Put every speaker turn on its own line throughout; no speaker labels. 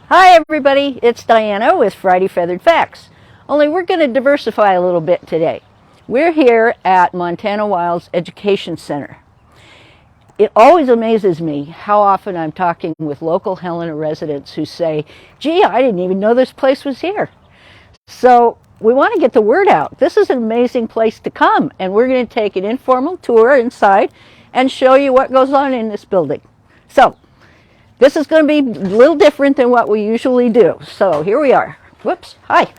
Hi everybody, it's Diana with Friday Feathered Facts. Only we're going to diversify a little bit today. We're here at Montana Wild's Education Center. It always amazes me how often I'm talking with local Helena residents who say, gee, I didn't even know this place was here. So we want to get the word out. This is an amazing place to come, and we're going to take an informal tour inside and show you what goes on in this building. So this is going to be a little different than what we usually do. So here we are. Whoops, hi.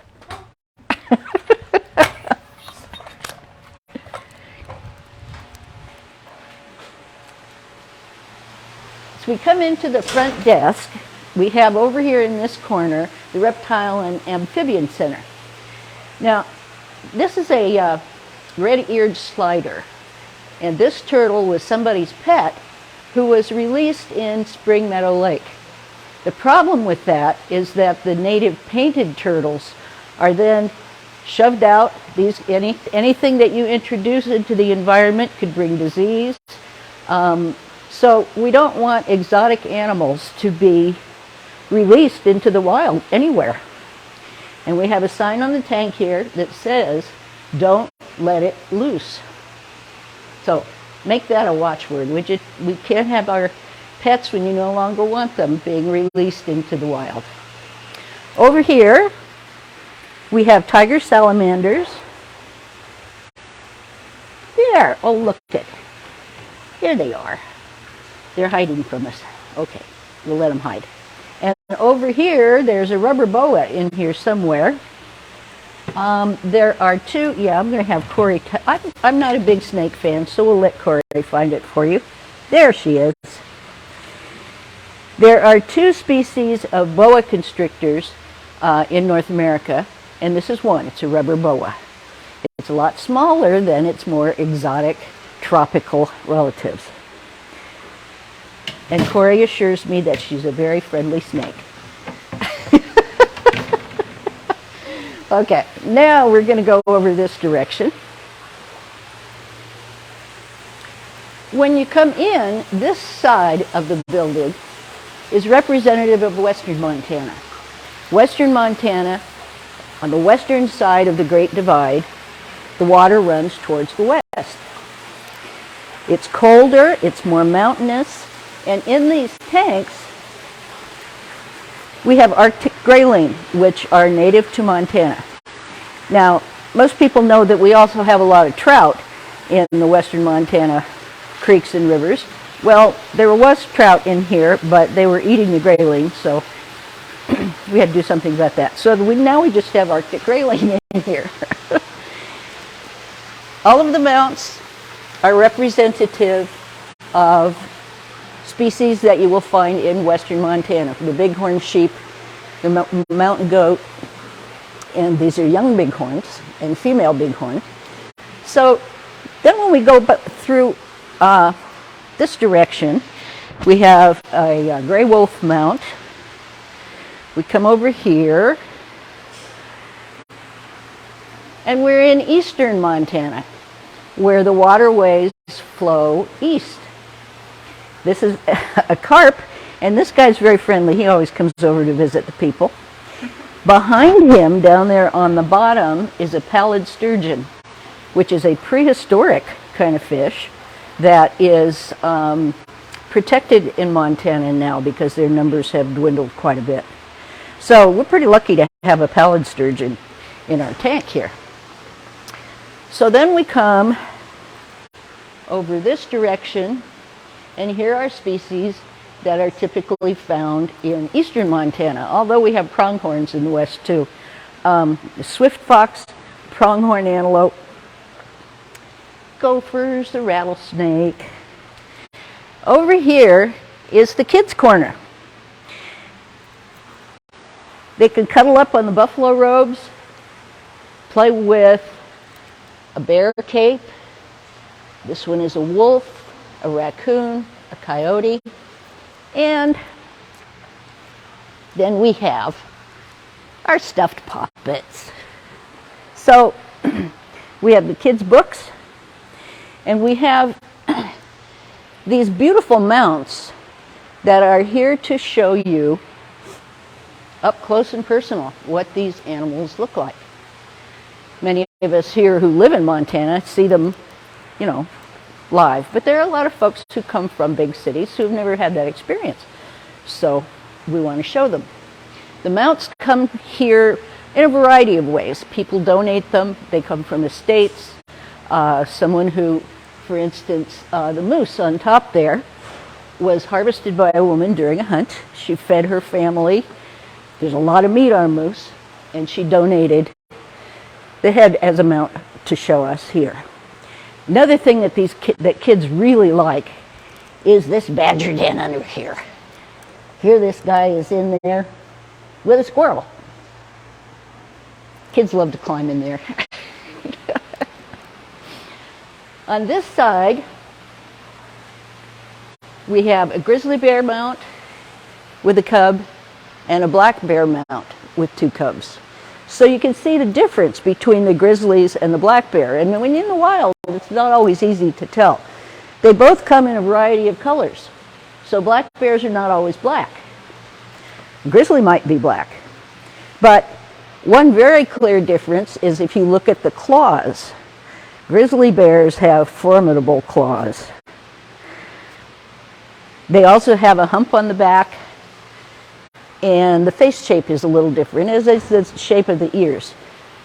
So we come into the front desk. We have over here in this corner the Reptile and Amphibian Center. Now, this is a red-eared slider, and this turtle was somebody's pet who was released in Spring Meadow Lake. The problem with that is that the native painted turtles are then shoved out. Anything that you introduce into the environment could bring disease. So we don't want exotic animals to be released into the wild anywhere. And we have a sign on the tank here that says, don't let it loose. So make that a watchword. We can't have our pets, when you no longer want them, being released into the wild. Over here, we have tiger salamanders. There, oh look at it. Here they are. They're hiding from us. Okay, we'll let them hide. And over here, there's a rubber boa in here somewhere. There are two, I'm going to have Corey, I'm not a big snake fan, so we'll let Corey find it for you. There she is. There are two species of boa constrictors in North America, and this is one. It's a rubber boa. It's a lot smaller than its more exotic tropical relatives. And Corey assures me that she's a very friendly snake. Okay, now we're going to go over this direction. When you come in, this side of the building is representative of western Montana. Western Montana, on the western side of the Great Divide, the water runs towards the west. It's colder, it's more mountainous, and in these tanks, we have Arctic grayling, which are native to Montana. Now, most people know that we also have a lot of trout in the western Montana creeks and rivers. Well, there was trout in here, but they were eating the grayling, so we had to do something about that. So now we just have Arctic grayling in here. All of the mounts are representative of species that you will find in western Montana. The bighorn sheep, the mountain goat, and these are young bighorns and female bighorn. So then when we go through this direction, we have a gray wolf mount. We come over here, and we're in eastern Montana, where the waterways flow east. This is a carp, and this guy's very friendly. He always comes over to visit the people. Behind him, down there on the bottom, is a pallid sturgeon, which is a prehistoric kind of fish that is protected in Montana now because their numbers have dwindled quite a bit. So we're pretty lucky to have a pallid sturgeon in our tank here. So then we come over this direction, and here are species that are typically found in eastern Montana, although we have pronghorns in the west too. The swift fox, pronghorn antelope, gophers, the rattlesnake. Over here is the kids' corner. They can cuddle up on the buffalo robes, play with a bear cape. This one is a wolf, a raccoon, a coyote, and then we have our stuffed puppets. So we have the kids' books, and we have these beautiful mounts that are here to show you up close and personal what these animals look like. Many of us here who live in Montana see them, you know, live, but there are a lot of folks who come from big cities who've never had that experience. So we want to show them. The mounts come here in a variety of ways. People donate them. They come from estates. Someone who, for instance, the moose on top there was harvested by a woman during a hunt. She fed her family. There's a lot of meat on moose, and she donated the head as a mount to show us here. Another thing that that kids really like is this badger den under here. Here this guy is in there with a squirrel. Kids love to climb in there. On this side, we have a grizzly bear mount with a cub and a black bear mount with 2 cubs. So you can see the difference between the grizzlies and the black bear. And when you're in the wild, it's not always easy to tell. They both come in a variety of colors. So black bears are not always black. Grizzly might be black. But one very clear difference is if you look at the claws. Grizzly bears have formidable claws. They also have a hump on the back, and the face shape is a little different, as is the shape of the ears.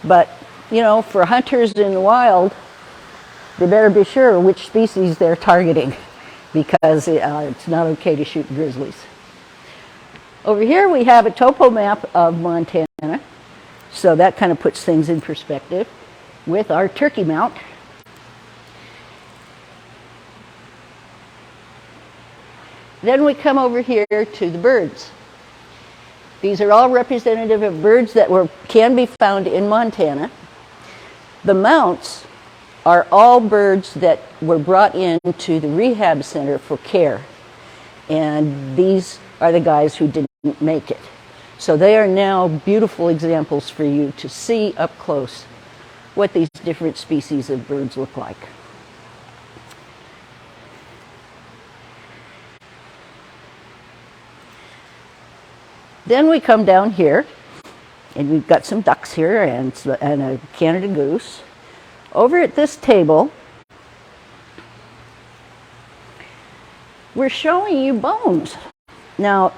But, you know, for hunters in the wild, they better be sure which species they're targeting, because it's not okay to shoot grizzlies. Over here we have a topo map of Montana, so that kind of puts things in perspective with our turkey mount. Then we come over here to the birds. These are all representative of birds that can be found in Montana. The mounts are all birds that were brought into the rehab center for care. And these are the guys who didn't make it. So they are now beautiful examples for you to see up close what these different species of birds look like. Then we come down here, and we've got some ducks here and a Canada goose. Over at this table, we're showing you bones. Now,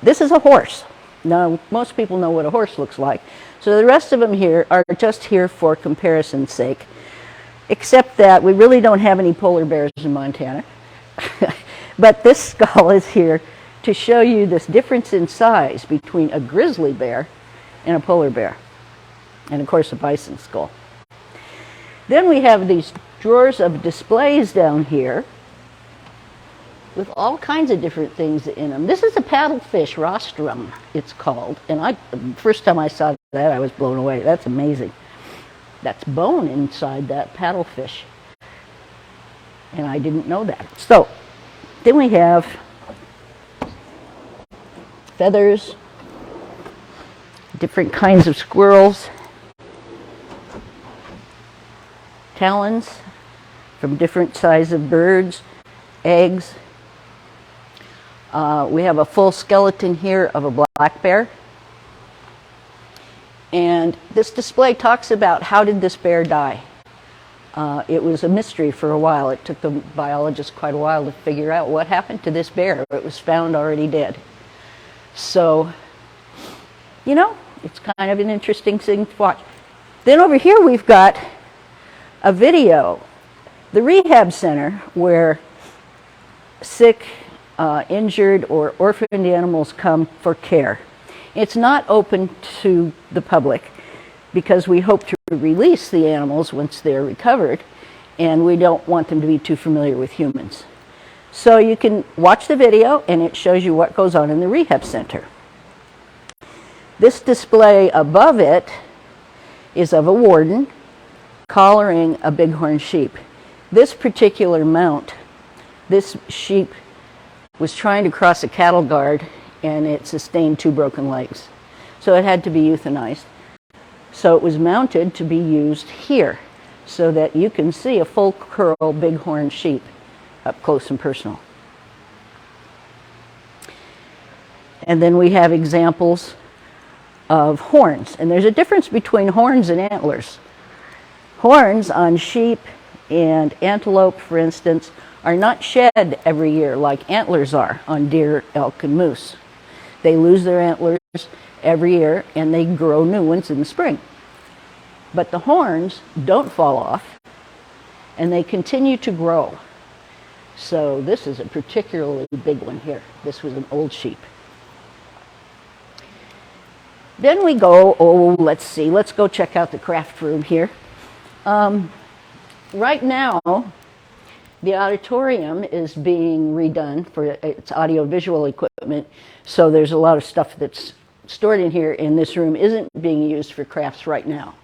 this is a horse. Now, most people know what a horse looks like. So the rest of them here are just here for comparison's sake, except that we really don't have any polar bears in Montana. But this skull is here to show you this difference in size between a grizzly bear and a polar bear, and of course a bison skull. Then we have these drawers of displays down here with all kinds of different things in them. This is a paddlefish rostrum, it's called, and the first time I saw that I was blown away. That's amazing. That's bone inside that paddlefish, and I didn't know that. So then we have feathers, different kinds of squirrels, talons from different sizes of birds, eggs. We have a full skeleton here of a black bear. And this display talks about how did this bear die. It was a mystery for a while. It took the biologists quite a while to figure out what happened to this bear. It was found already dead. So, you know, it's kind of an interesting thing to watch. Then over here we've got a video, the rehab center, where sick, injured, or orphaned animals come for care. It's not open to the public because we hope to release the animals once they're recovered, and we don't want them to be too familiar with humans. So you can watch the video, and it shows you what goes on in the rehab center. This display above it is of a warden collaring a bighorn sheep. This particular mount, this sheep was trying to cross a cattle guard, and it sustained 2 broken legs. So it had to be euthanized. So it was mounted to be used here so that you can see a full curl bighorn sheep up close and personal. And then we have examples of horns. And there's a difference between horns and antlers. Horns on sheep and antelope, for instance, are not shed every year like antlers are on deer, elk, and moose. They lose their antlers every year and they grow new ones in the spring. But the horns don't fall off and they continue to grow. So this is a particularly big one here. This was an old sheep. Then we go, let's see, let's go check out the craft room here. Right now, the auditorium is being redone for its audio-visual equipment, so there's a lot of stuff that's stored in here in this room isn't being used for crafts right now.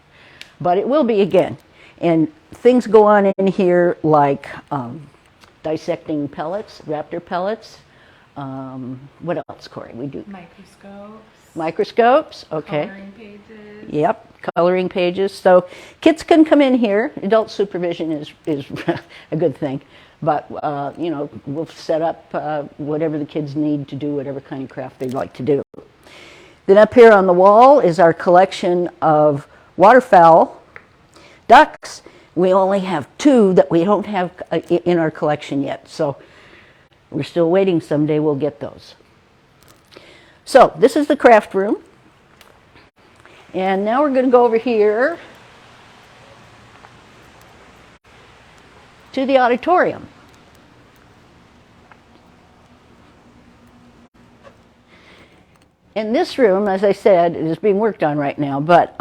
But it will be again. And things go on in here like dissecting pellets, raptor pellets. What else, Corey? We do
microscopes.
Microscopes, okay.
Coloring pages.
Yep, coloring pages. So kids can come in here. Adult supervision is a good thing. But, you know, we'll set up whatever the kids need to do, whatever kind of craft they'd like to do. Then up here on the wall is our collection of waterfowl, ducks. We only have 2 that we don't have in our collection yet. So we're still waiting. Someday we'll get those. So this is the craft room. And now we're going to go over here to the auditorium. And this room, as I said, is being worked on right now, but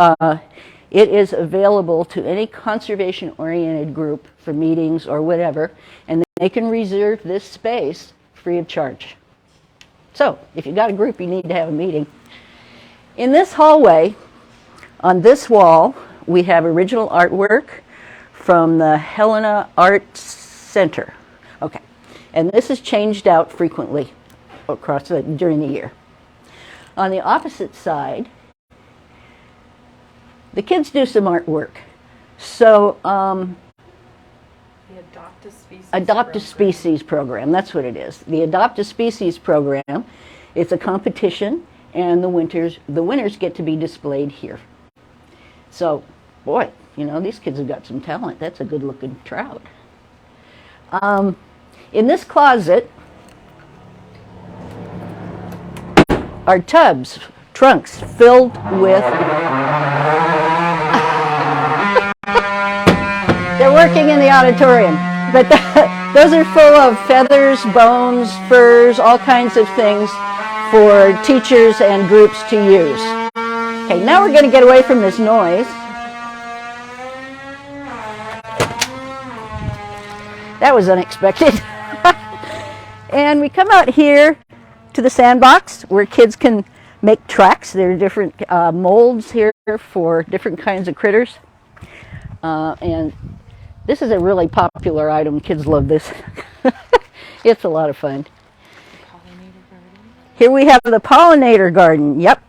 it is available to any conservation-oriented group for meetings or whatever, and they can reserve this space free of charge. So, if you've got a group, you need to have a meeting. In this hallway, on this wall, we have original artwork from the Helena Art Center. Okay, and this is changed out frequently during the year. On the opposite side, the kids do some artwork. So,
the
Adopt a Species program, that's what it is. The Adopt a Species program, it's a competition, and the winners get to be displayed here. So, boy, you know, these kids have got some talent. That's a good-looking trout. In this closet are trunks filled with... They're working in the auditorium, but those are full of feathers, bones, furs, all kinds of things for teachers and groups to use. Okay, now we're going to get away from this noise. That was unexpected. And we come out here to the sandbox where kids can make tracks. There are different molds here for different kinds of critters. And this is a really popular item. Kids love this. It's a lot of fun. Here we have the pollinator garden. Yep.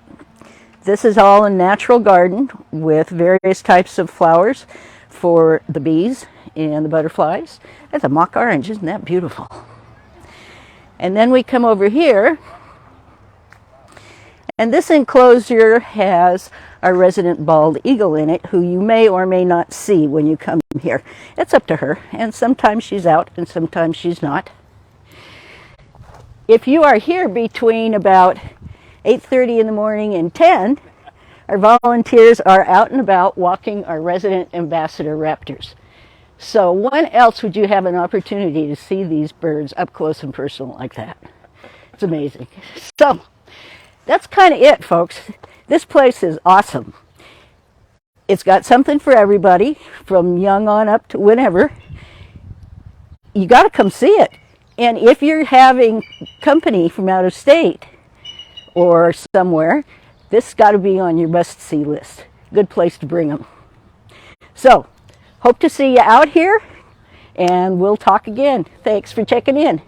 This is all a natural garden with various types of flowers for the bees and the butterflies. That's a mock orange. Isn't that beautiful? And then we come over here, and this enclosure has our resident bald eagle in it, who you may or may not see when you come here. It's up to her, and sometimes she's out and sometimes she's not. If you are here between about 8:30 in the morning and 10, our volunteers are out and about walking our resident ambassador raptors. So when else would you have an opportunity to see these birds up close and personal like that? It's amazing. So that's kind of it, folks. This place is awesome. It's got something for everybody, from young on up to whenever. You got to come see it. And if you're having company from out of state or somewhere, this got to be on your must-see list. Good place to bring them. So, hope to see you out here, and we'll talk again. Thanks for checking in.